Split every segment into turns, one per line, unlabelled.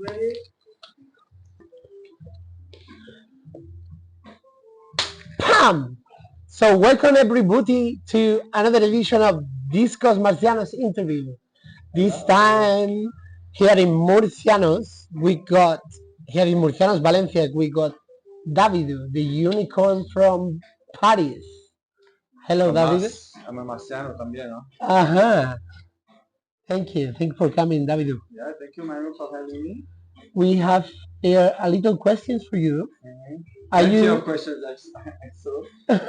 ready?
Pam! So welcome everybody to another edition of Discos Marcianos interview. This time here in Marcianos, Valencia, we got Dawidu, the unicorn from Paris. Hello, Dawidu.
I'm a Marciano también, ¿no?
Uh-huh. Thank you. Thank you for coming, Dawidu.
Yeah, thank you, Manu, for having me.
We have here a little questions for you. Are
Plenty
you
of questions, I saw.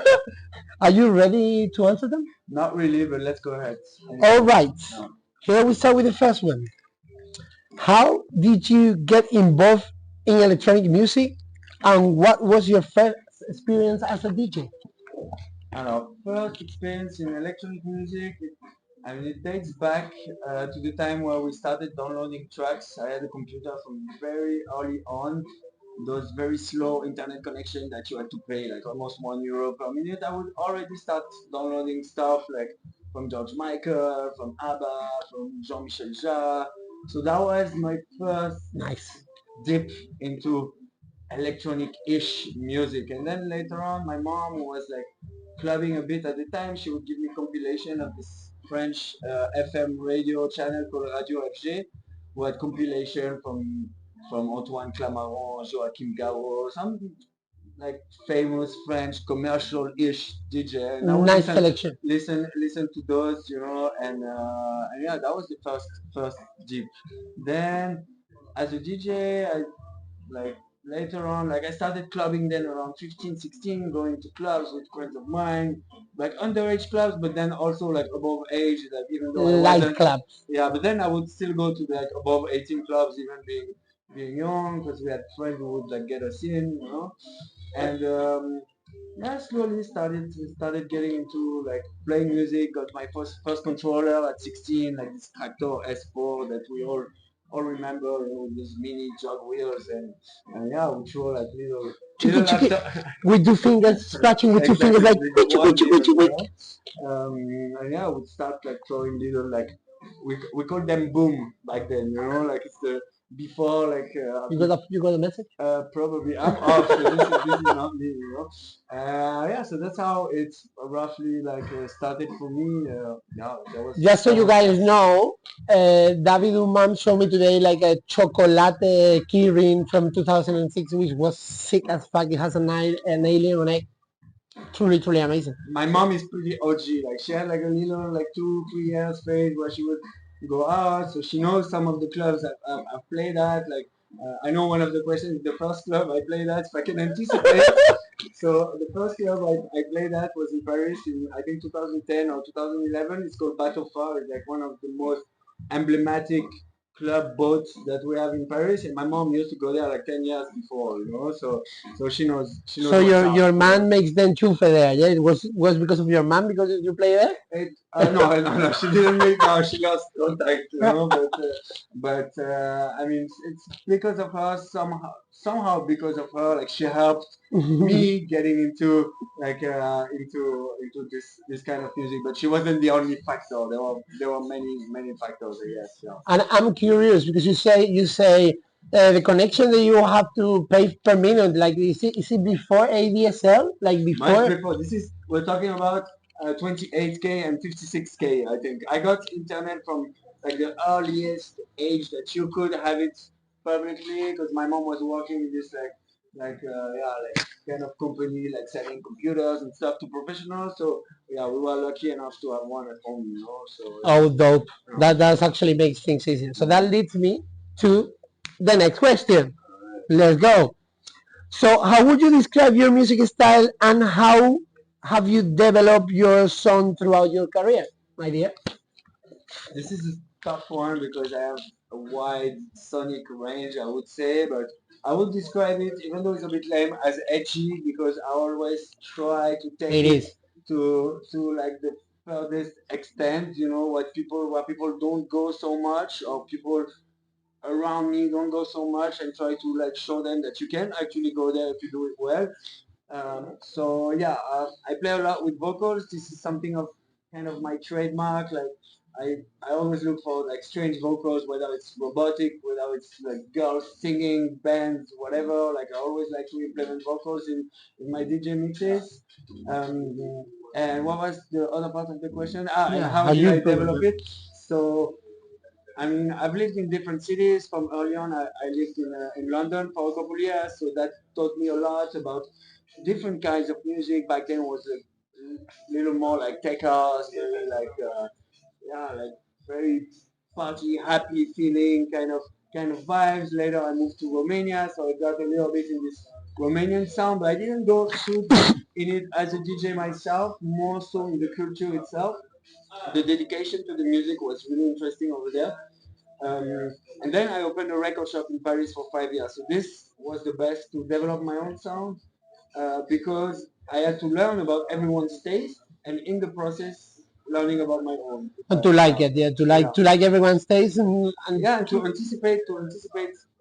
are you ready to answer them?
Not really, but let's go ahead.
All right.
No.
Here we start with the first one. How did you get involved in electronic music, and what was your first experience as a DJ?
And our first experience in electronic music, it dates back to the time where we started downloading tracks. I had a computer from very early on. Those very slow internet connection that you had to pay like almost €1 per minute. I would already start downloading stuff like from George Michael, from ABBA, from Jean-Michel Jarre. So that was my first
Nice.
dip into electronic-ish music. And then later on, my mom was like clubbing a bit at the time. She would give me compilation of this French FM radio channel called Radio FG, who had compilation from Antoine Clamaran, Joachim Garraud, some like famous French commercial-ish DJ. And I would
Nice selection.
listen to those, and yeah, that was the first dip. Then as a DJ, I like later on, like I started clubbing then around 15, 16, going to clubs with friends of mine, like underage clubs, but then also like above age, like even though I
Light
wasn't,
clubs.
yeah, but then I would still go to like above 18 clubs, even being young, because we had friends who would like get us in. And yeah, slowly started getting into like playing music. Got my first controller at 16, like this Traktor S4 that we all remember, with these mini jog wheels, and yeah, we throw like little
Chiki chiki.
after
With two fingers, scratching with two fingers like
this
wichi
one
wichi
little,
wichi wichi.
and yeah, we'd start like throwing little like we call them boom back then, like it's the before like
You got a message?
probably I'm off, so this is not me. Yeah, so that's how it's roughly like started for me. Yeah, that was
Just so you guys know, Dawidu mom showed me today like a chocolate keyring from 2006, which was sick as fuck. It has an alien on it. Truly amazing.
My mom is pretty OG. Like she had like a little like 2-3 years phase where she would go out, so she knows some of the clubs I've played at. Like I know one of the questions. The first club I played at, if I can anticipate. So the first club I played at was in Paris in I think 2010 or 2011. It's called Bateau Phare. It's like one of the most emblematic club boats that we have in Paris, and my mom used to go there like 10 years before. So she knows.
So your man makes them chufe there. Yeah, it was because of your man because you play there.
No, she didn't make. No, she lost contact. But I mean, it's because of her somehow because of her. Like she helped me getting into like into this kind of music. But she wasn't the only factor. There were many factors. I guess. Yeah.
And I'm curious because you say the connection that you have to pay per minute. Like is it before ADSL? Like
Much
before?
before. We're talking about 28K and 56K. I think I got internet from like the earliest age that you could have it publicly, because my mom was working in this like kind of company like selling computers and stuff to professionals. So yeah, we were lucky enough to have one at home. So yeah.
Oh, dope. That actually makes things easier. So that leads me to the next question. Let's go. So, how would you describe your music style, and how have you developed your song throughout your career, my dear?
This is a tough one because I have a wide sonic range, I would say, but I would describe it, even though it's a bit lame, as edgy, because I always try to take
It
it
is.
to like the furthest extent, where people don't go so much, or people around me don't go so much, and try to like show them that you can actually go there if you do it well. So yeah, I play a lot with vocals. This is something of kind of my trademark. Like I always look for like strange vocals, whether it's robotic, whether it's like girls singing, bands, whatever. Like I always like to implement vocals in my DJ mixes. Um, and what was the other part of the question? And
Yeah,
how
how
did
you
I
improvement
develop
it?
it? So I mean, I've lived in different cities. From early on, I lived in London for a couple of years, so that taught me a lot about different kinds of music. Back then, it was a little more like tech house, very like yeah, like very party, happy feeling kind of vibes. Later, I moved to Romania, so I got a little bit in this Romanian sound, but I didn't go too deep in it as a DJ myself. More so in the culture itself. The dedication to the music was really interesting over there. And then I opened a record shop in Paris for 5 years. So this was the best to develop my own sound because I had to learn about everyone's taste and in the process learning about my own.
And to like it, yeah,
Yeah,
to like everyone's taste and
yeah, and to anticipate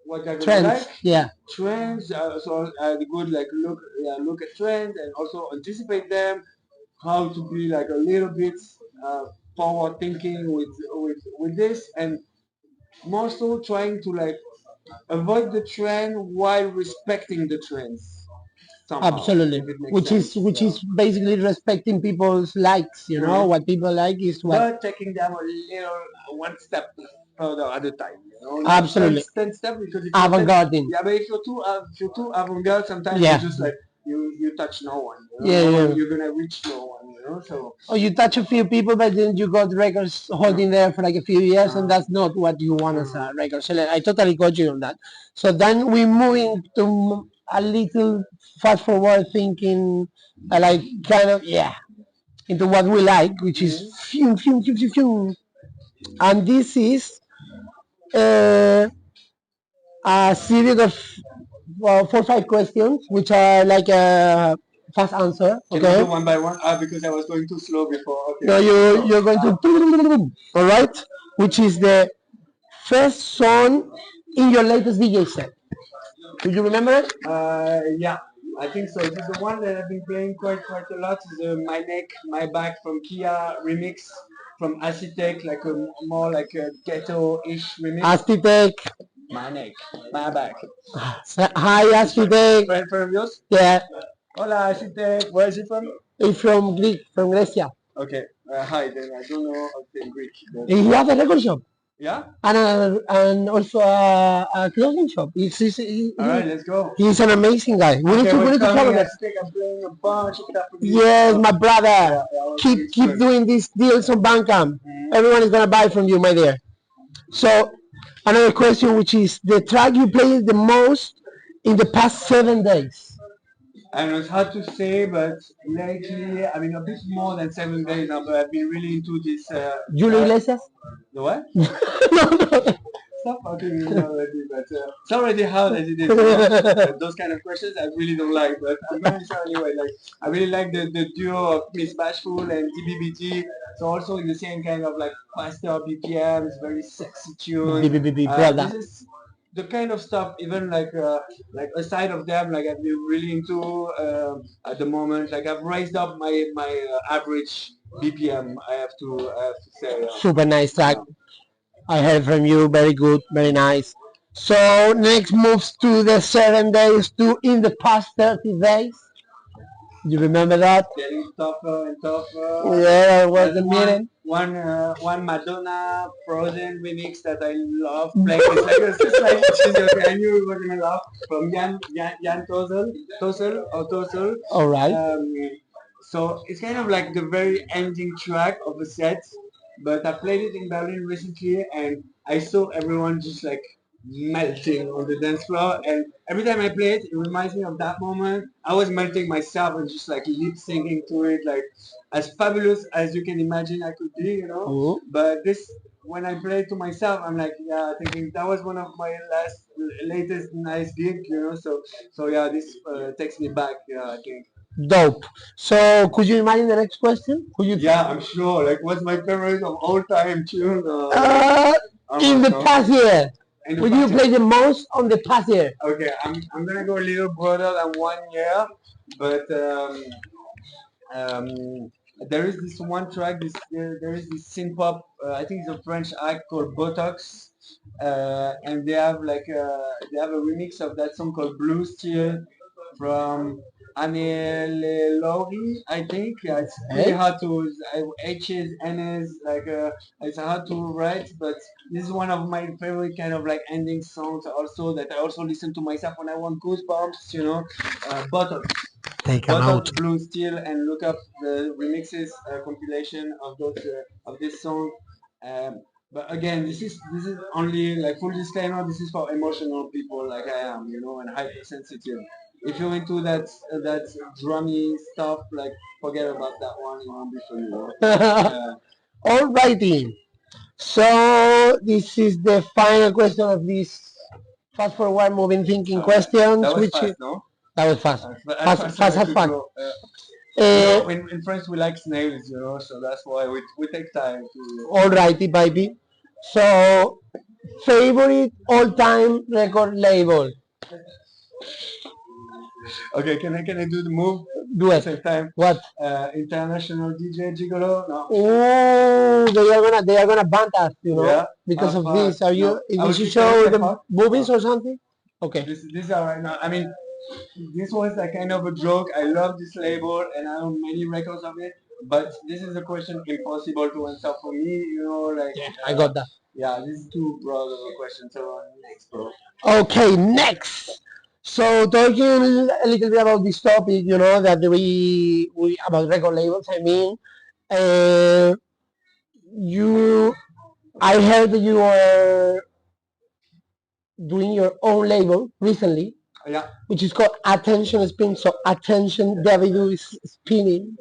what they're gonna
trends.
like,
Yeah,
trends. So the good like look at trends and also anticipate them. How to be like a little bit uh, forward thinking with this and more so trying to like avoid the trend while respecting the trends somehow,
absolutely.
if it makes sense.
Which
Yeah.
is basically respecting people's likes. You know
Mhm.
what people like is what.
But taking them a little one step further at a time. Not ten,
Absolutely,
10 steps because if you're 10,
avant-garde.
yeah, but if you're too avant-garde, sometimes you
Yeah,
just like you touch no one.
yeah,
No one
yeah.
you're gonna reach no one. So
Or you touch a few people, but then you got records
uh,
holding there for like a few years, and
uh,
that's not what you want as
uh,
a record seller. I totally got you on that. So then we move into a little fast forward thinking, like kind of yeah, into what we like, which is
mhm.
fium, fium, fium, fium, fium. And this is uh, a series of 4 or 5 questions, which are like a fast answer.
Can we
Okay,
do one by one? Because I was going too slow before. Okay,
no,
let's go.
you're going to all right, which is the first song in your latest DJ set. Do you remember it?
Yeah, I think so. It is the one that I've been playing quite a lot. Is My Neck, My Back from Kia remix from Acitech, like a more like a ghetto-ish remix.
Aztec.
My Neck, My Back.
Hi,
It's friend,
Aztec.
friend of yours?
Yeah,
Hola, Acitech. Where is he from?
it's from Greek, from Grecia.
Okay. Hi. Then I don't know how to say Greek. But,
He has a record shop
yeah.
and also a clothing shop.
All right. Let's go.
He's an amazing guy.
Okay,
We
we're
need to follow
coming.
that.
Acitech. I'm playing a bunch of stuff with you.
Yes, my brother.
Yeah, yeah,
Keep doing these deals on Bandcamp. Everyone is gonna buy from you, my dear. So another question, which is the track you played the most in the past 7 days.
I know it's hard to say, but lately, I mean, a bit more than 7 days now, but I've been really into this.
Julio Iglesias?
The what?
No, no.
Stop fucking me already, but it's already hard as it is. Those kind of questions I really don't like, but I'm going to try anyway. Like, I really like the duo of Miss Bashful and DBBT. So also in the same kind of like faster BPMs, very sexy tune.
Brother.
This is the kind of stuff, even like aside of them, like I've been really into at the moment. Like I've raised up my average BPM. I have to say.
Super nice track.
Yeah.
I heard from you. Very good. Very nice. So next moves to the 7 days to in the past 30 days. You remember that?
Getting tougher and tougher.
Yeah, it was
There's
the meeting.
one Madonna Frozen remix that I love playing. It's just like okay, I knew we were gonna laugh from Jan Tosel.
All right.
So it's kind of like the very ending track of the set. But I played it in Berlin recently, and I saw everyone just like melting on the dance floor. And every time I play it, it reminds me of that moment. I was melting myself and just like lip syncing to it, like as fabulous as you can imagine I could be.
Oh.
But this, when I play it to myself, I'm like, yeah, thinking that was one of my latest nice gig. So yeah, this takes me back. Yeah, I think.
Dope. So could you imagine the next question? Could you?
Yeah, I'm sure. Like, what's my favorite of all time tune?
In the past year.
In the
Would you
past
play
year.
the most on the past year?
Okay, I'm gonna go a little broader than 1 year, but um, There is this one track. There is this synth pop. I think it's a French act called Botox, and they have a remix of that song called Blue Steel from Anne Laurie, I think. Yeah, it's pretty
Okay.
hard to H's, N's, it's hard to write, but this is one of my favorite kind of like ending songs also that I also listen to myself when I want goosebumps, Botox.
Take a
Botox
note.
Blue Steel and look up the remixes compilation of those of this song. But again, this is only like full disclaimer. This is for emotional people like I am, and hypersensitive. If you're into that drummy stuff, like forget about that one. It won't be for you.
Alrighty. So this is the final question of this fast forward moving thinking questions.
That was
Which
fast, no?
that was fast.
But as
Fast,
fast
fast
as I
as
could
fuck.
go. In France we like snails, so that's why we take time to.
Alrighty, baby. So favorite all-time record label.
Okay, can I do the move
Do
at the
it.
same time?
What?
International DJ Gigolo? No.
Oh, they are gonna ban us,
Yeah.
because of
Fuck.
this. Are you?
No. I
Did
would
you
keep saying
show
the
the
fuck.
movies
No.
or something? Okay.
This are right now. I mean, this was a kind of a joke. I love this label and I own many records of it. But this is a question impossible to answer for me.
Yeah, I got that.
Yeah, this is too broad of a question. So next, bro.
Okay, next. So talking a little bit about this topic, that we about record labels. I mean, uh, you. I heard that you are doing your own label recently,
Yeah.
which is called Attention Spin. So Attention Dawidu is spinning,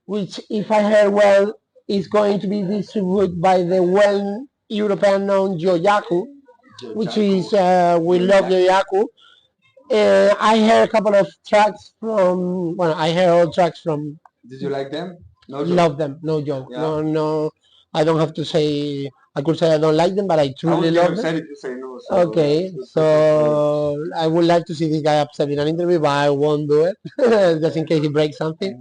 which, if I heard well, is going to be distributed by the well European known Yoyaku, which is we love Yoyaku. I heard a couple of tracks from. Well, I heard all tracks from.
Did you like them? No joke.
Love them, no joke.
Yeah.
No, no. I don't have to say. I could say I don't like them, but I
I
truly
would be
love them.
upset if you say no. So
Okay, so I would like to see this guy upset in an interview, but I won't do it, just in case he breaks something.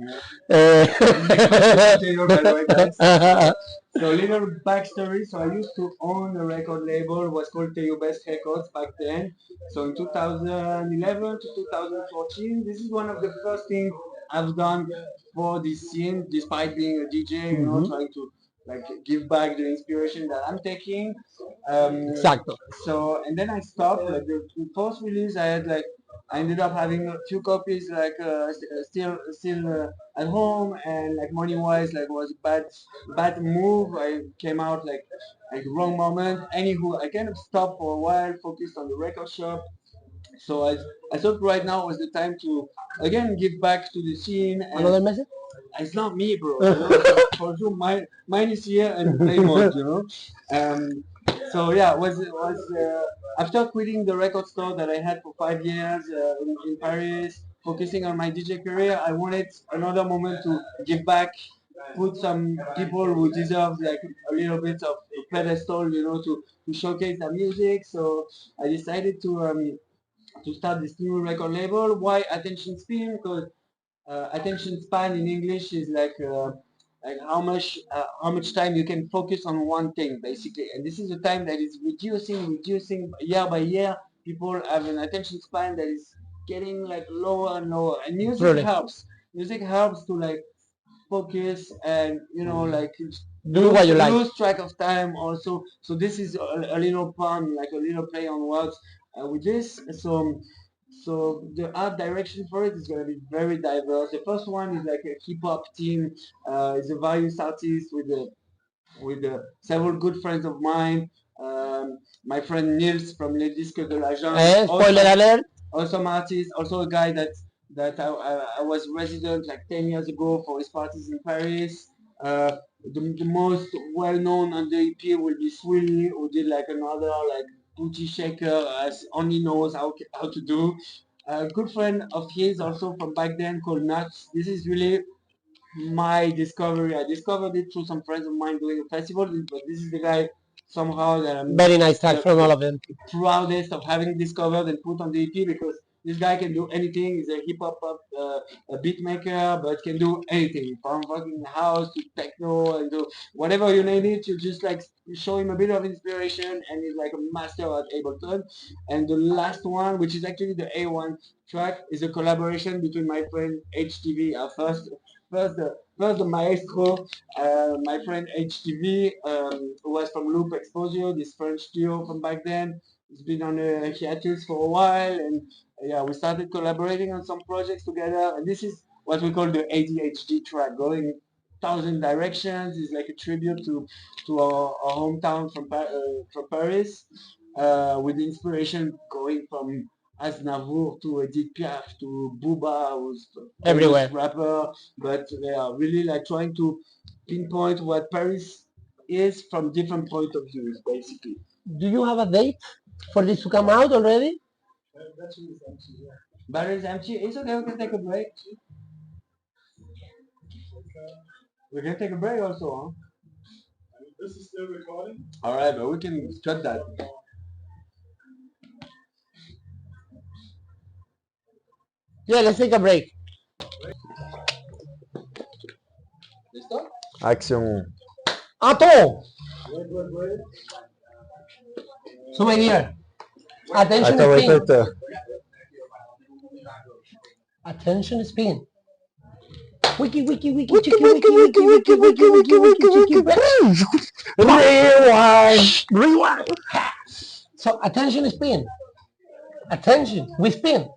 Continue, by the way, guys. So little backstory. So I used to own a record label. It was called LEIUBESCANDSAPOLOGY Records back then. So in 2011 to 2014, this is one of the first things I've done for this scene, despite being a DJ. Trying to like give back the inspiration that I'm taking.
Exacto.
So and then I stopped. Like the first release, I ended up having a few copies still at home, and like money wise like was a bad move. I came out like wrong moment. Anywho, I kind of stopped for a while, focused on the record shop. So I thought right now was the time to again give back to the scene. And
Another message?
it's not me, bro. So for sure, mine is here and play mode. So yeah, was after quitting the record store that I had for 5 years in Paris, focusing on my DJ career, I wanted another moment to give back, put some people who deserve like a little bit of a pedestal, to showcase their music. So I decided to start this new record label. Why Attention Spin? Because attention span in English is like how much time you can focus on one thing basically, and this is a time that is reducing year by year. People have an attention span that is getting like lower and lower, and music
Really?
helps. Music helps to like focus and like
Do what you like.
lose track of time also. So this is a little pun, like a little play on words with this. So the art direction for it is going to be very diverse. The first one is like a hip hop team. It's a various artist with several good friends of mine. My friend Nils from Les Disques de la Jungle.
Spoiler alert.
Awesome artist. Also a guy that I was resident like 10 years ago for his parties in Paris. The most well-known on the EP will be Swilly, who did like another like booty shaker as only knows how to do. A good friend of his also from back then called Nuts. This is really my discovery. I discovered it through some friends of mine doing a festival, but this is the guy somehow that I'm
Very nice track from all of them.
proudest of having discovered and put on the EP because this guy can do anything. He's a hip hop a beat maker, but can do anything from fucking house to techno and to whatever you name it. You just like show him a bit of inspiration, and he's like a master at Ableton. And the last one, which is actually the A1 track, is a collaboration between my friend HTV. First the maestro, my friend HTV, who was from Loop Exposure, this French duo from back then. He's been on a hiatus for a while, and yeah, we started collaborating on some projects together. And this is what we call the ADHD track, going thousand directions. It's like a tribute to our hometown from Paris, with the inspiration going from Aznavour to Edith Piaf to Booba, who's a
Everywhere.
famous rapper, but they are really like trying to pinpoint what Paris is from different point of views, basically.
Do you have a date for this to come out already?
Battery's empty. It's okay. We can take a break. We can take a break also, huh?
This is still recording?
All right, but we can cut that.
Yeah, let's take a break.
¿Listo?
Action.
Ato!
Wait.
So my dear, attention
Attends,
spin.
répète.
Attention spin. Wiki, wiki, wiki, wiki, wiki, wiki, wiki, wiki, wiki, wiki, wiki.
Rewind.
So attention spin. Attention, we spin.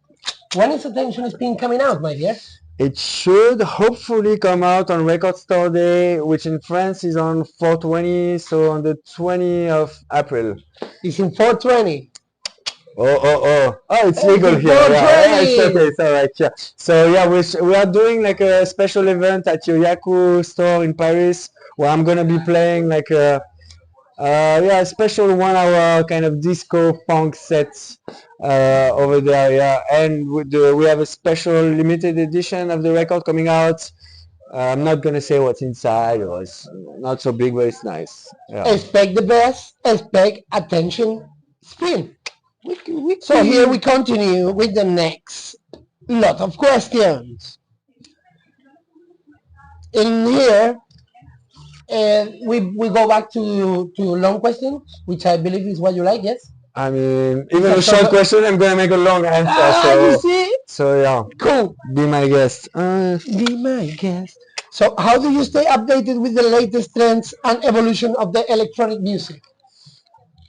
When is attention spin coming out, my dear?
It should hopefully come out on Record Store Day, which in France is on 420, so on the 20th of April.
It's in 420.
Oh, it's
Oh,
legal
it's
here. Yeah,
420.
it's okay, it's alright, yeah. So yeah, we are doing like a special event at Yoyaku store in Paris, where I'm gonna be playing like a special 1 hour kind of disco funk set over there, yeah. And we have a special limited edition of the record coming out. I'm not gonna say what's inside, or it's not so big, but it's nice. Yeah.
Expect the best, expect attention spin.
Wiki, wiki.
So here we continue with the next lot of questions. In here, we go back to long questions, which I believe is what you like, yes?
I mean, even a short question, I'm gonna make a long answer.
You see?
So yeah,
Cool.
be my guest.
Be my guest. So how do you stay updated with the latest trends and evolution of the electronic music?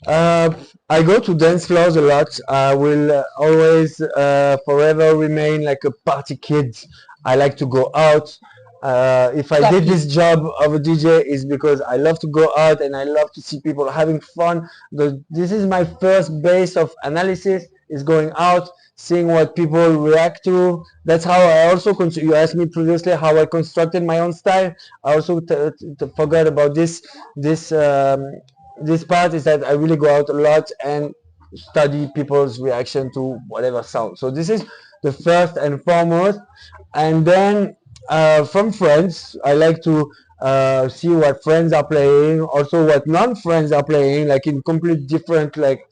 I go to dance floors a lot. I will always forever remain like a party kid. I like to go out. If I did this job of a DJ, is because I love to go out and I love to see people having fun. This is my first base of analysis, is going out, seeing what people react to. That's how I also, you asked me previously how I constructed my own style. I also forgot about this part, is that I really go out a lot and study people's reaction to whatever sound. So this is the first and foremost. And then from friends, I like to see what friends are playing, also what non-friends are playing, like in complete different genres,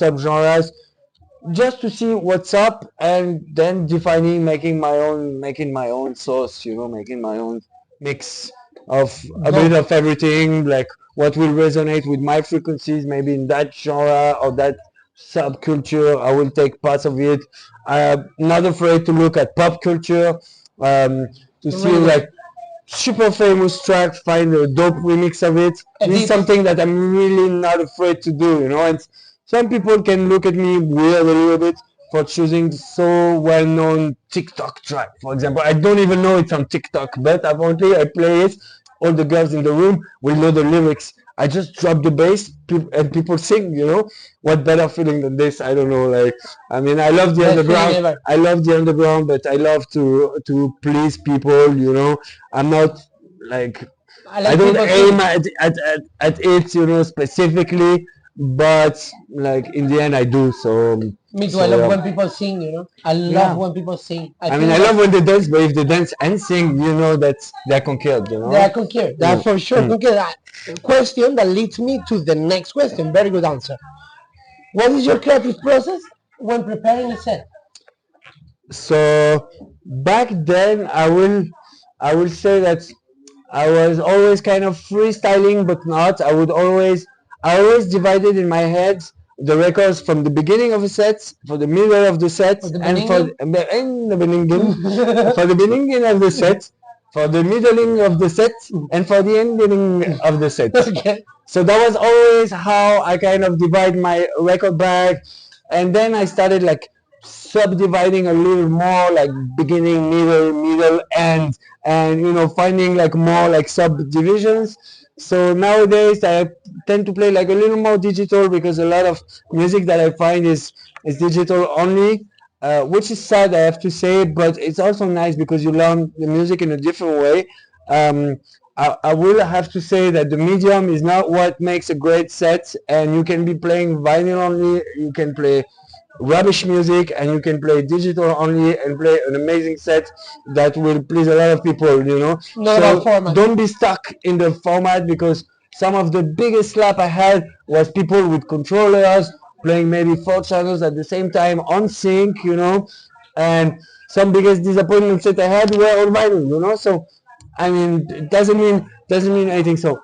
subgenres, just to see what's up, and then defining, making my own sauce, making my own mix of a bit of everything, like what will resonate with my frequencies, maybe in that genre or that subculture. I will take parts of it. I'm not afraid to look at pop culture, to see like super famous tracks, find a dope remix of it. This is something that I'm really not afraid to do, and some people can look at me weird a little bit for choosing so well-known TikTok track, for example. I don't even know it's on TikTok, but apparently I play it. All the girls in the room will know the lyrics. I just drop the bass and people sing, What better feeling than this? I don't know, I mean, I love the underground. I love the underground, but I love to please people, I'm not I don't aim at it, specifically, but in the end I do. So
me too. I love when people sing, I love when people sing.
I mean, I love when they dance, but if they dance and sing, that they're conquered,
They are conquered. They are for sure conquered. Question that leads me to the next question. Very good answer. What is your creative process when preparing a set?
So back then, I will say that I was always kind of freestyling, but not. I always divided in my head the records from the beginning of a set, for the middle of the set,
For the
and in the beginning,
beginning?
for the beginning of the set, for the middling of the set, and for the ending of the set.
Okay.
So that was always how I kind of divide my record bag, and then I started like subdividing a little more, like beginning, middle, end, and finding like more like subdivisions. So nowadays I tend to play like a little more digital because a lot of music that I find is digital only, which is sad, I have to say, but it's also nice because you learn the music in a different way. Um, I will have to say that the medium is not what makes a great set, and you can be playing vinyl only, you can play rubbish music, and you can play digital only and play an amazing set that will please a lot of people.
Not about format.
Don't be stuck in the format, because some of the biggest slap I had was people with controllers playing maybe 4 channels at the same time on sync. And some biggest disappointments that I had were on vinyl. So I mean, it doesn't mean anything. So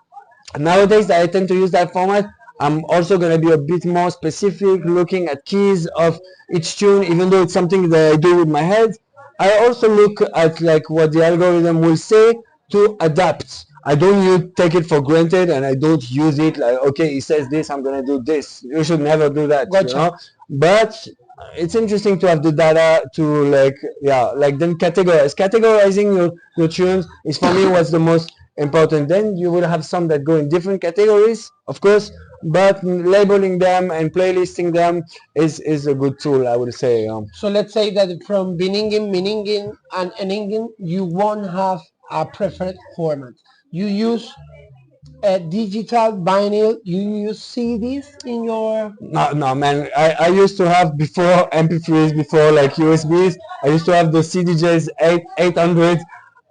nowadays I tend to use that format. I'm also going to be a bit more specific, looking at keys of each tune, even though it's something that I do with my head. I also look at like what the algorithm will say to adapt. I don't take it for granted, and I don't use it like, okay, he says this, I'm gonna do this. You should never do that.
Gotcha.
But it's interesting to have the data to like then categorizing your tunes is for me what's the most important. Then you will have some that go in different categories, of course, but labeling them and playlisting them is a good tool, I would say.
So let's say that from beginning, and ending, you won't have a preferred format. You use a digital vinyl. You use CDs in your.
No, man. I used to have, before MP3s, before like USBs, I used to have the CDJs 800.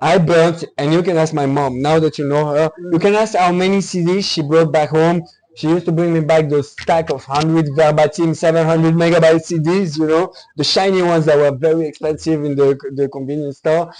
I burnt, and you can ask my mom, now that you know her, you can ask how many CDs she brought back home. She used to bring me back those stack of 100 verbatim 700 megabyte CDs, the shiny ones that were very expensive in the convenience store.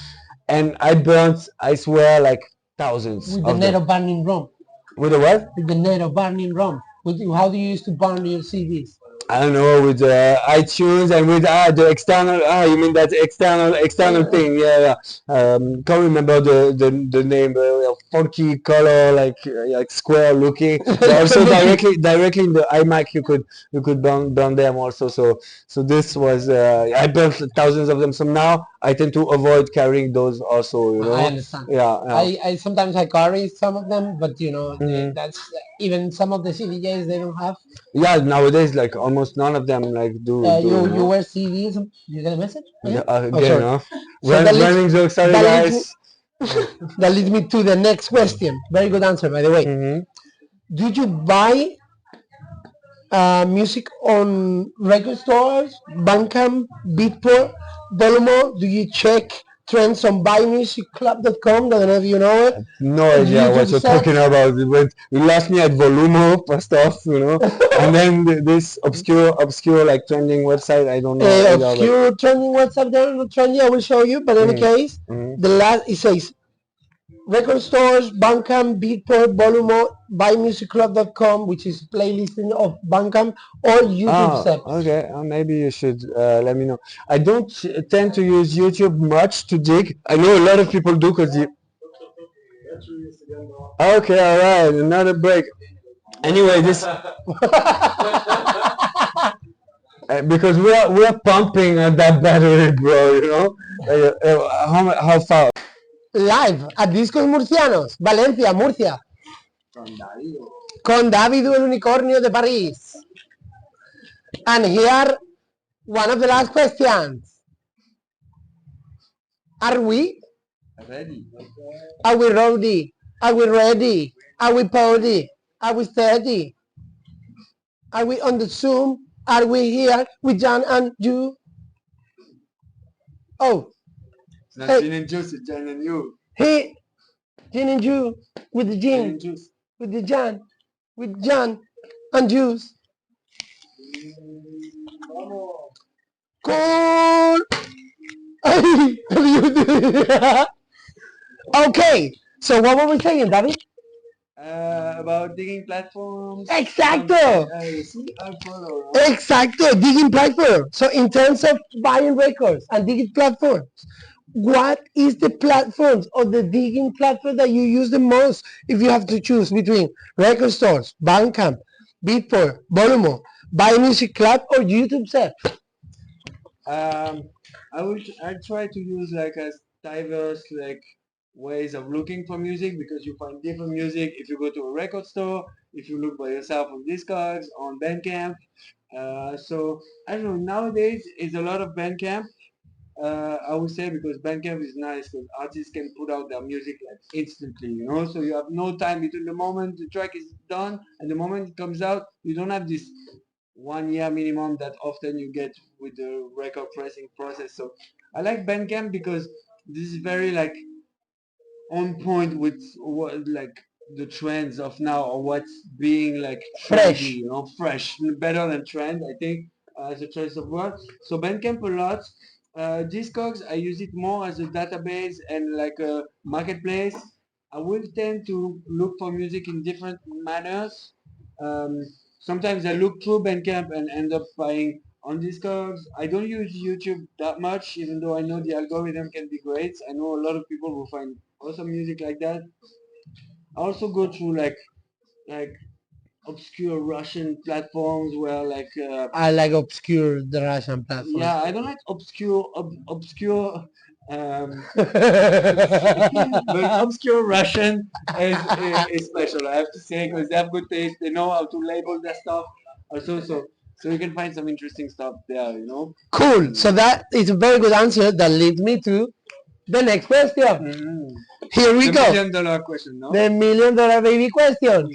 And I burnt, I swear, like thousands
With the
of
net
them.
of burning rum.
With the what?
With the net of burning rum. How do you used to burn your CDs?
I don't know, with iTunes and with the external. You mean that external thing? Yeah. Can't remember the name. Funky color, like square looking. But also directly in the iMac, you could burn them also. So this was I burned thousands of them. So now I tend to avoid carrying those also.
I understand.
Yeah.
I sometimes I carry some of them, but
Mhm.
that's even some of the CDJs they don't have.
Yeah, nowadays like almost none of them like do.
You wear CDs. You get a message?
Yeah,
Oh,
again,
sorry.
huh?
So that leads-
Running jokes, sorry
that leads
guys.
That leads me to the next question. Very good answer, by the way. Do you buy music on record stores, Bandcamp, Beatport, Volumo? Do you check trends on buymusicclub.com? I don't know if you know it.
No idea what you're talking about. You lost me at Volumo first off, and then this obscure like trending website. I don't know. either, but-
Obscure trending website, they're not trendy, I will show you. But in any case, the last, it says record stores, Bandcamp, Beatport, Volumo, buymusicclub.com, which is playlisting of Bandcamp, or YouTube steps.
Okay. Maybe you should let me know. I don't tend to use YouTube much to dig. I know a lot of people do because you. Okay, all right, another break. Anyway, this because we're pumping at that battery, bro. How far?
Live at Discos Murcianos, Valencia, Murcia,
From Dawidu.
con Dawidu, el unicornio de París. And here, one of the last questions. Are we
Ready.
Are we ready? Are we ready? Are we party? Are we steady? Are we on the Zoom? Are we here with John and you? Oh,
It's not
Hey.
gin and juice, it's Jan and you.
hey, Gin and you with the
Gin
gin,
and juice.
with the John and juice. Cool. Okay, so what were we saying, David?
About digging platforms.
Exacto.
You see, I follow. Right?
Exacto, digging platform. So in terms of buying records and digging platforms, what is the platforms or the digging platform that you use the most if you have to choose between record stores, Bandcamp, Beatport, Volumo, Buy Music Club, or YouTube Search?
I try to use like as diverse like ways of looking for music because you find different music if you go to a record store, if you look by yourself on Discogs, on Bandcamp. So I don't know. Nowadays, it's a lot of Bandcamp. I would say because Bandcamp is nice because artists can put out their music like instantly, you know. So you have no time between the moment the track is done and the moment it comes out. You don't have this 1 year minimum that often you get with the record pressing process. So I like Bandcamp because this is very like on point with what like the trends of now or what's being like trendy,
Fresh.
you know, fresh, better than trend, I think, as a choice of word. So Bandcamp a lot. Discogs, I use it more as a database and like a marketplace. I will tend to look for music in different manners. Um, Sometimes I look through Bandcamp and end up buying on Discogs. I don't use YouTube that much, even though I know the algorithm can be great. I know a lot of people will find awesome music like that. I also go through like obscure Russian platforms where like
I like obscure the Russian platform.
yeah, I don't like obscure but obscure Russian is special. I have to say because they have good taste. They know how to label their stuff. Also, so you can find some interesting stuff there. You know.
Cool. So that is a very good answer that leads me to the next question.
Mhm.
Here we
The
go.
$1,000,000 question, no?
The $1,000,000 baby question.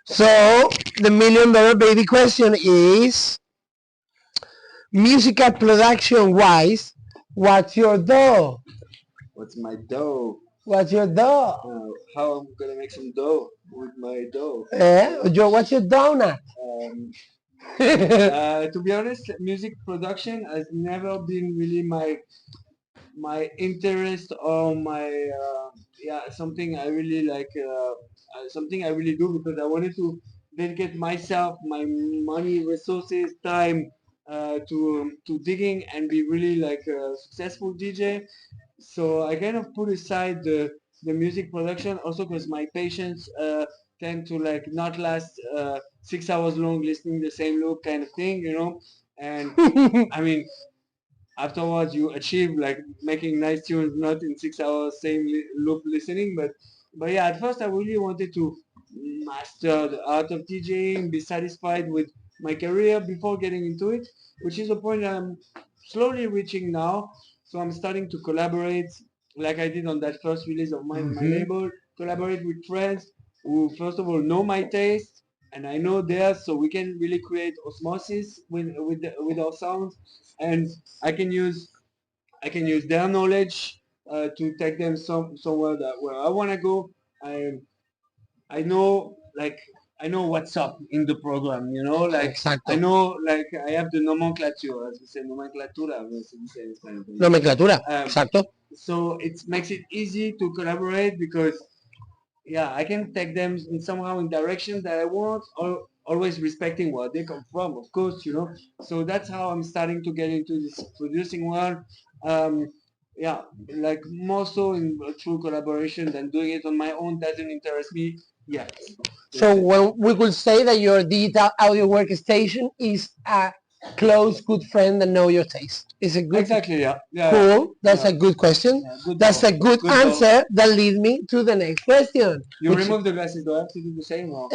So the $1,000,000 baby question is musical production wise, what's your dough?
What's my dough?
What's your dough?
How I'm gonna make some dough with my dough?
What's your donut?
Um, to be honest, music production has never been really my interest or my yeah something I really like something I really do because I wanted to dedicate myself, my money, resources, time to digging and be really like a successful DJ. So I kind of put aside the music production also because my patients tend to like not last 6 hours long listening the same loop kind of thing, you know. And I mean, afterwards you achieve like making nice tunes not in 6 hours same loop listening, but yeah, at first I really wanted to master the art of DJing, be satisfied with my career before getting into it, which is a point I'm slowly reaching now. So I'm starting to collaborate like I did on that first release of my label, collaborate with friends who first of all know my taste and I know theirs, so we can really create osmosis with our sounds, and I can use their knowledge to take them somewhere that where I want to go. I know like I know what's up in the program, you know, like
Exacto.
I know like I have the nomenclature, as we say, nomenclatura, as we say in Spanish.
Nomenclatura. Exacto.
So it makes it easy to collaborate because yeah, I can take them in somehow in direction that I want, or always respecting where they come from, of course, you know. So that's how I'm starting to get into this producing world. Um, yeah, like more so in true collaboration than doing it on my own doesn't interest me yet.
So when we could say that your digital audio workstation is a close, good friend that know your taste. Is it good?
Exactly, yeah.
Cool. That's
yeah.
a good question.
Yeah, good
That's
goal.
a good
Good
answer that leads me to the next question.
You
which,
remove the glasses, do I have to do the same? Or?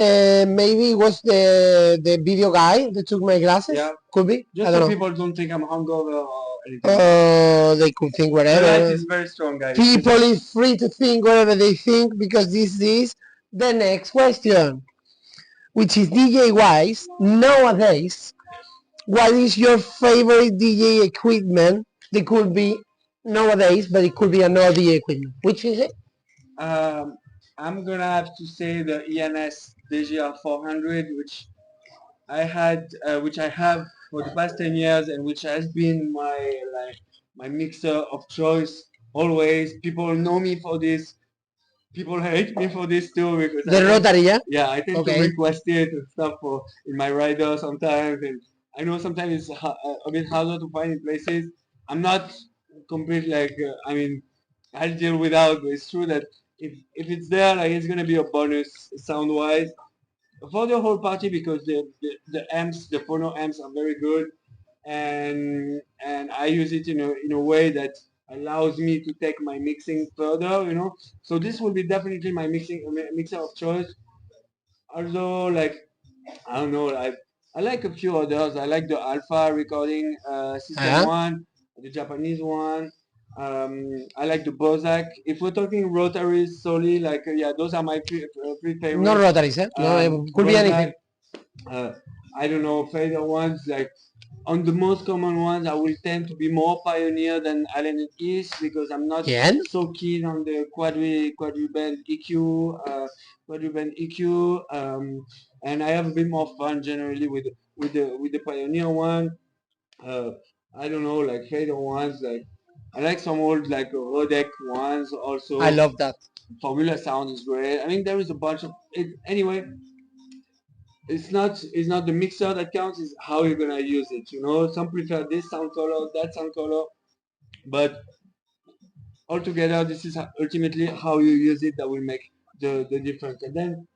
Maybe it was the video guy that took my glasses.
Yeah.
Could be.
Just
I
so
don't know.
people don't think I'm hungover or anything.
They could think
The light
whatever.
is very strong, guys.
People is free to think whatever they think because this is the next question, which is DJ wise nowadays. What is your favorite DJ equipment? It could be nowadays, but it could be another DJ equipment. Which is it?
I'm gonna have to say the ENS DGR 400, which I had, which I have for the past 10 years, and which has been my mixer of choice always. People know me for this. People hate me for this too because
The rotary, yeah?
yeah, I tend to
Okay.
request it and stuff for in my rider sometimes, and I know sometimes it's a bit harder to find in places. I'm not complete like I mean, I'll deal without, but it's true that if it's there, like it's gonna be a bonus sound wise for the whole party because the amps, the phono amps are very good, and I use it in a way that allows me to take my mixing further, you know. So this will be definitely my mixer of choice. Although, like I don't know, I like a few others. I like the Alpha recording system
Uh-huh.
one, the Japanese one. I like the Bozak. If we're talking rotaries solely, like yeah, those are my three
No
favorites.
rotaries, eh? No, it could be anything.
Bozak, uh, I don't know, fader ones like on the most common ones, I will tend to be more pioneer than Allen and East because I'm not
Again?
so keen on the quadriband EQ, and I have a bit more fun generally with the pioneer one. Uh, I don't know, like fader ones, like I like some old like Rodec ones also.
I love that.
Formula sound is great. I mean, there is a bunch of it. Anyway, it's not the mixer that counts, it's how you're gonna use it, you know. Some prefer this sound color, that sound color, but altogether this is ultimately how you use it that will make the difference. And then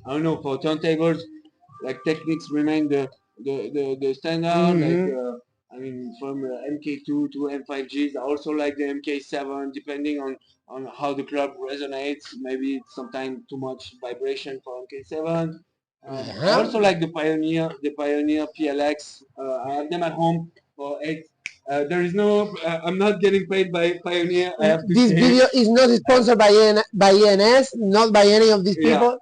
I don't know, for turntables, like Technics remain the standard, like
Mhm.
I mean from MK2 to M5Gs. I also like the MK7 depending on how the club resonates. Maybe sometimes too much vibration for MK7. I
Yeah.
also like the Pioneer PLX. I have them at home for 8. There is no. I'm not getting paid by Pioneer. I have to
This
say.
video is not sponsored by by ENS, not by any of these
Yeah.
people.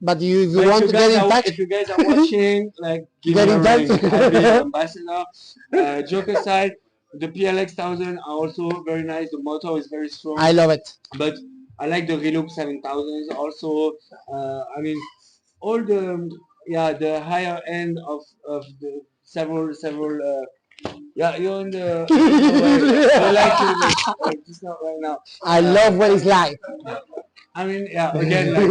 But if you
But
want to get in touch,
if you guys are watching, like give
get
me a
in touch.
ring. I'll be your ambassador. Joke aside, the PLX 1000 are also very nice. The motor is very strong.
I love it.
But I like the Reloop 7000s also. I mean, all the higher end of the several. Yeah, you're in the. I like to like, just not right now.
I love when it's live.
I mean, yeah, again, like,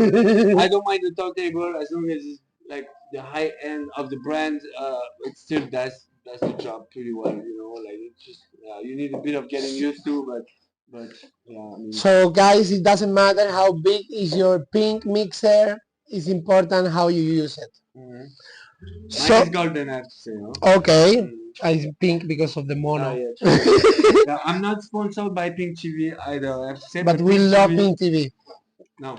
I don't mind the turntable as long as it's like the high end of the brand. It still does the job pretty well, you know. Like it's just you need a bit of getting used to, but yeah, I mean,
So guys, it doesn't matter how big is your pink mixer. It's important how you use it.
mine
So
is golden, I have to say. No?
okay, it's pink because of the mono.
Yeah, true. Yeah, I'm not sponsored by Pink TV either. I have to say,
But we
Pink
love
TV,
Pink TV.
no,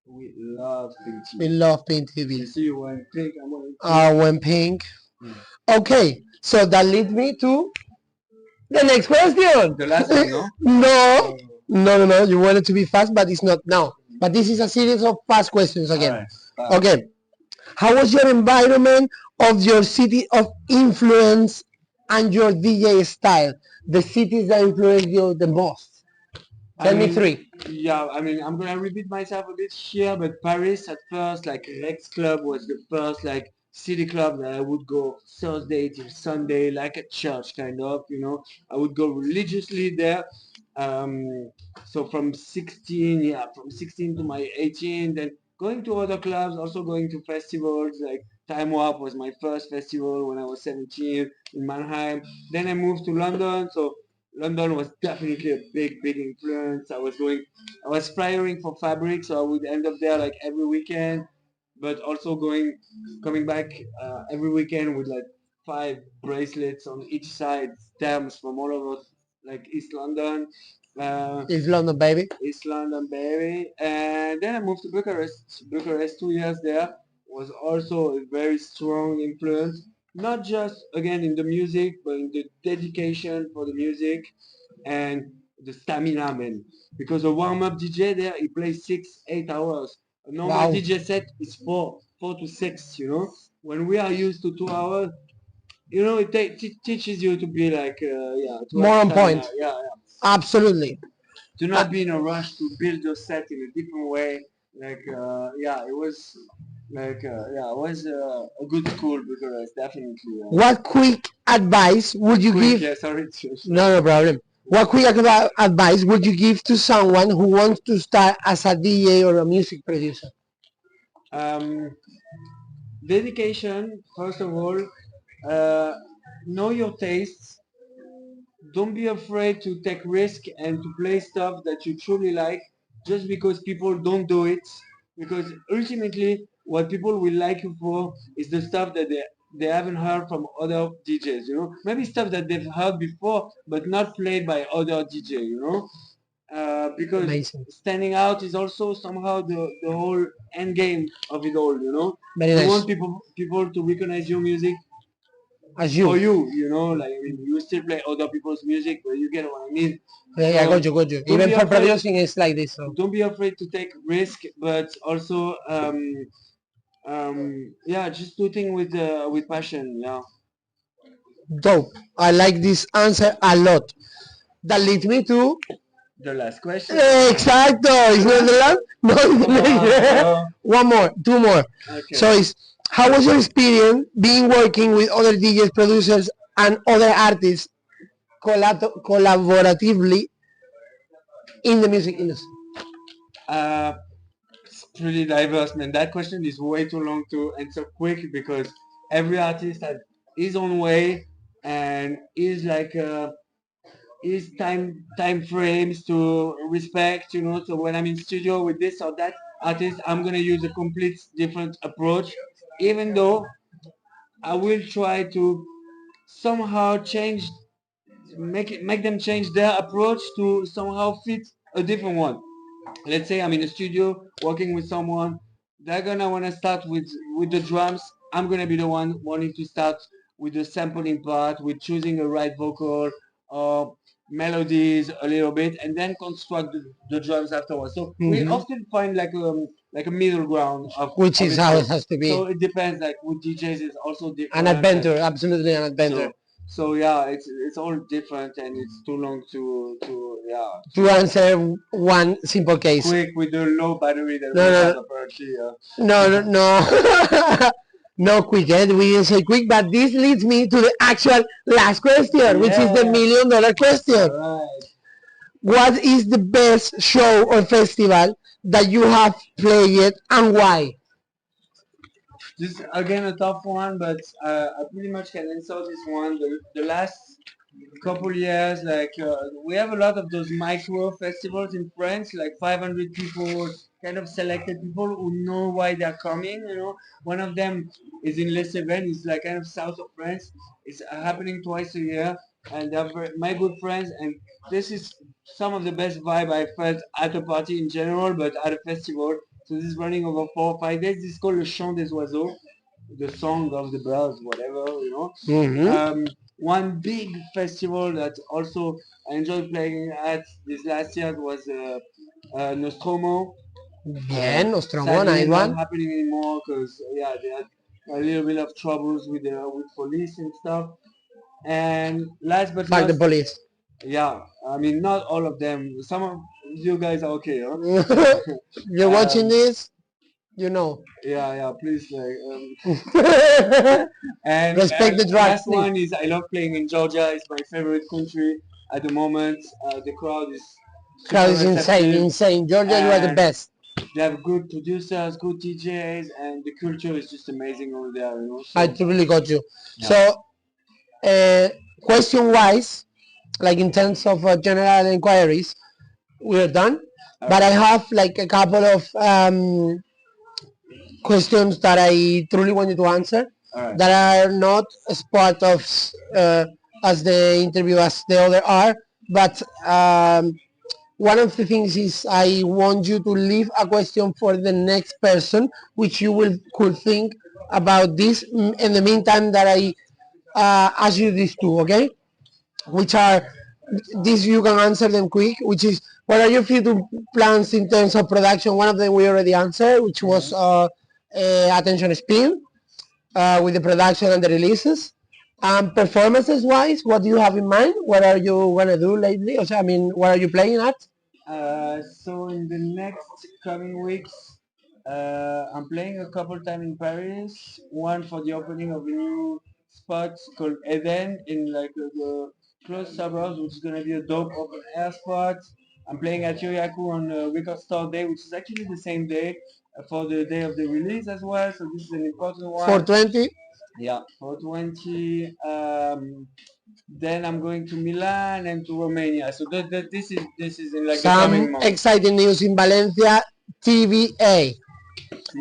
we love Pink
We
TV.
love Pink
You
TV.
see, when Pink, I'm wearing pink.
When pink.
Mm.
Okay, so that leads me to the next question.
The last one, no?
No, no. You want it to be fast, but it's not now. But this is a series of fast questions again.
Alright.
Okay. How was your environment of your city of influence and your DJ style? The cities that influenced you the most. Tell me three.
Yeah, I mean, I'm gonna repeat myself a bit here, but Paris at first, like Rex Club was the first like city club that I would go Thursday till Sunday, like a church kind of, you know. I would go religiously there. So from 16 to my 18, then going to other clubs, also going to festivals, like Time Warp was my first festival when I was 17 in Mannheim. Then I moved to London, so London was definitely a big influence. I was flyering for fabric, so I would end up there like every weekend, but also coming back every weekend with like 5 bracelets on each side, stamps from all over like East London.
It's London, baby.
East London, baby. And then I moved to Bucharest. Bucharest, 2 years there, was also a very strong influence. Not just again in the music, but in the dedication for the music and the stamina, man. Because a warm-up DJ there, he plays 6, 8 hours. A normal
Wow.
DJ set is 4 to 6. You know, when we are used to 2 hours, you know, it teaches you to be like, to
More
have
on
stamina.
point.
Yeah.
Absolutely.
To not be in a rush to build your set in a different way. Like, it was like, it was a good school, Bucharest, definitely.
What quick advice would you
Quick,
give?
yeah, sorry.
No problem. What quick advice would you give to someone who wants to start as a DJ or a music producer?
Um, dedication, first of all. Uh, know your tastes. Don't be afraid to take risk and to play stuff that you truly like just because people don't do it. Because ultimately, what people will like you for is the stuff that they haven't heard from other DJs, you know? Maybe stuff that they've heard before, but not played by other DJ, you know? Because
Amazing.
standing out is also somehow the whole end game of it all, you know?
Very
You
nice.
want people to recognize your music
As
for
you.
you know, like I mean, you still play other people's music, but you get what I mean.
Yeah,
So
got you.
don't
Even
be
for
afraid.
producing, it's like this. So.
Don't be afraid to take risk, but also yeah, just do things with passion. Yeah.
Dope. I like this answer a lot. That leads me to
The last question.
exacto. Is not the last? No, it's the next. One more, two more.
Okay.
So it's how was your experience being working with other DJs, producers, and other artists collaboratively in the music industry?
It's pretty diverse, man. That question is way too long to answer quick because every artist has his own way and is like is time frames to respect, you know. So when I'm in studio with this or that artist, I'm gonna use a complete different approach, even though I will try to somehow change, make them change their approach to somehow fit a different one. Let's say I'm in a studio working with someone, they're gonna wanna start with the drums. I'm gonna be the one wanting to start with the sampling part, with choosing a right vocal or melodies a little bit, and then construct the drums afterwards. So we often find like a middle ground
Which
of
is
it
how
all.
it has to be.
So it depends. Like with DJs, is also
An
different.
adventure, absolutely an adventure.
So yeah, it's all different, and it's too long to yeah.
To answer one simple case.
Quick with the low battery that
No,
we
no,
have
no.
apparently.
No. No quick, eh? We didn't say quick, but this leads me to the actual last question, which is the
Yeah.
$1,000,000 question.
Alright.
What is the best show or festival that you have played and why?
This is again a tough one, but I pretty much can answer this one. The last couple years, like we have a lot of those micro festivals in France, like 500 people, kind of selected people who know why they're coming. You know, one of them is in Les Cévennes. It's like kind of south of France. It's happening twice a year, and they're my good friends. And this is some of the best vibe I felt at a party in general, but at a festival. So this is running over 4 or 5 days. This is called Le Chant des Oiseaux, the song of the birds, whatever, you know. One big festival that also I enjoyed playing at this last year was Nostromo.
Bien, Nostromo,
Sadly
nice
not
one.
happening anymore because yeah, they had a little bit of troubles with police and stuff. And last but
Fuck
not
the police.
yeah, I mean not all of them. Some of you guys are okay, huh?
You're watching this, you know.
Yeah, please like and
Respect the drugs,
last one is I love playing in Georgia. It's my favorite country at the moment. The crowd is
Crowd
super
is insane,
receptive.
insane. Georgia, you are the
And
best.
they have good producers, good DJs, and the culture is just amazing over there. You know,
I
so
totally got you.
yeah.
So, question wise, like in terms of general inquiries, we're done. But I have like a couple of questions that I truly want you to answer
Alright.
that are not as part of as the interview as the other are, but one of the things is I want you to leave a question for the next person, which you will could think about this in the meantime that I ask you these two, okay? Which are these you can answer them quick. Which is what are your future plans in terms of production? One of them we already answered, which was attention spin with the production and the releases. Performances wise, what do you have in mind? What are you gonna do lately? I mean, what are you playing at?
So in the next coming weeks, I'm playing a couple times in Paris. One for the opening of a new spot called Eden in like the close suburbs, which is gonna be a dope open air spot. I'm playing at Yoyaku on Record Store Day, which is actually the same day for the day of the release as well. So this is an important one.
420.
Yeah, 420. Then I'm going to Milan and to Romania. So this is in like the coming
Some
month.
exciting news in Valencia, TVA.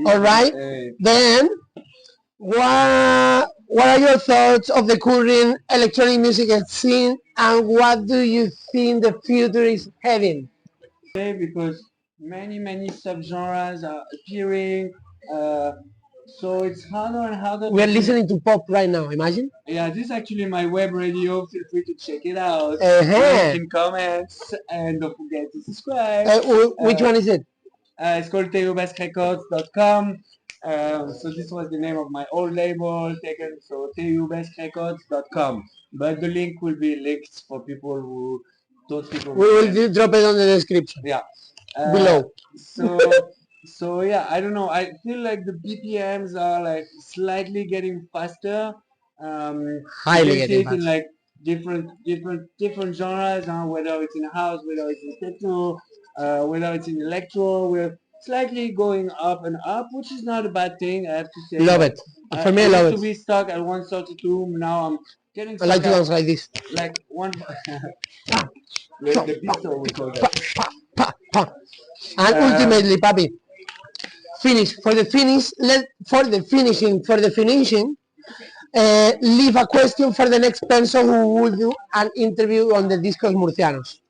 All right. Then, what are your thoughts of the current electronic music scene, and what do you think the future is heading?
Because many subgenres are appearing. So it's harder and harder.
We are listening to pop right now. Imagine.
Yeah, this is actually my web radio. Feel free to check it out.
Uh-huh.
In comments, and don't forget to subscribe.
Which one is it?
It's called LEIUBESCANDSAPOLOGY. So this was the name of my old label taken, so LEIUBESCANDSAPOLOGY. But the link will be linked for people who those people.
We will drop it on the description.
Yeah.
Below.
So yeah, I don't know. I feel like the BPMs are like slightly getting faster.
Highly
you can see
getting
it in
faster.
like different genres, whether it's in house, whether it's in techno, whether it's in electro. We're slightly going up and up, which is not a bad thing, I have to say.
Love it. For me, I love
used to
it.
be stuck at 132. Now I'm getting
I
stuck
like to
at
dance like this.
like one. the pistol we call that.
And ultimately, papi, finish for the finish. For the finishing. Leave a question for the next person who will do an interview on the Discos Marcianos.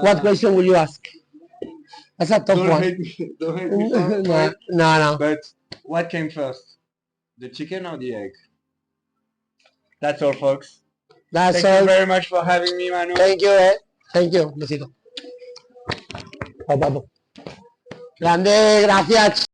What question will you ask? That's a tough
Don't
one.
hate me. Don't hate me for it.
No.
But what came first? The chicken or the egg? That's all, folks.
That's
Thank
all.
you very much for having me, Manu.
Thank you. Thank you. Besito. Chao, papo. Grande, gracias.